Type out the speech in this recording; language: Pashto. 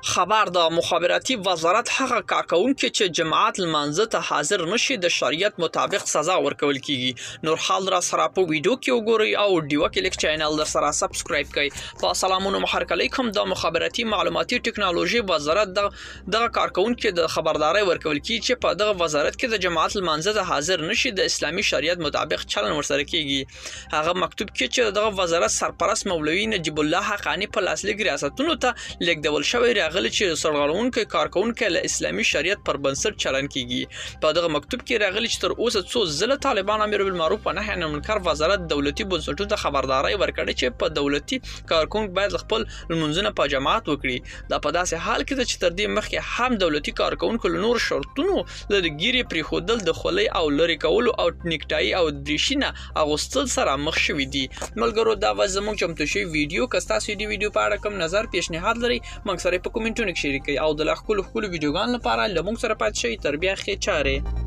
خبر د مخابراتي وزارت هغه کارکونکي چې جماعت لمانځه ته حاضر نشي د شریعت مطابق سزا ورکول کیږي. نور حال را سره په ویډیو کې وګورئ او ډیو کلیک چینل در سره سبسکرایب کړئ. په سلامونو محرک علیکم. د مخابراتي معلوماتي ټکنالوژي وزارت دغه کارکونکي د خبرداري ورکول کیږي چې په دغه وزارت کې د جماعت لمانځه ته حاضر نشي د اسلامي شریعت مطابق چلن ورسره کیږي. هغه مکتوب کې چې دغه وزارت سرپرست مولوي نجیب الله حقانی په لاسلیک ریاستونو ته لیکدول شوی غلی چې سرغړونکو کارکونکو له اسلامي شریعت پر بنسټ چلن کیږي. په دغه مکتوب کې راغلی چې تر اوسه څو ځله طالبان امر بالمعروف و نهي عن المنکر وزارت دولتي بنسټونو ته خبرداري ورکړي چې په دولتي کارکونکو باید خپل لمونځونه په جماعت وکړي. دا په داسې حال کې چې تر دې مخکې هم دولتي کارکونکو له نور شرطونو د ګيري پریخودل د خولي او لری کولو او نیکټای او دریشینه اغوستل سره مخ شوې دي. ملګرو دا وزموږ چمتو شوی ویډیو کستا سې دی ویډیو په اړه کوم نظر پیشنهاد لري موږ سره په کومنټونو کې شریک کړئ او د خپل ویډیوګان لپاره لمونږ سره پات شي تر بیا خې چاره.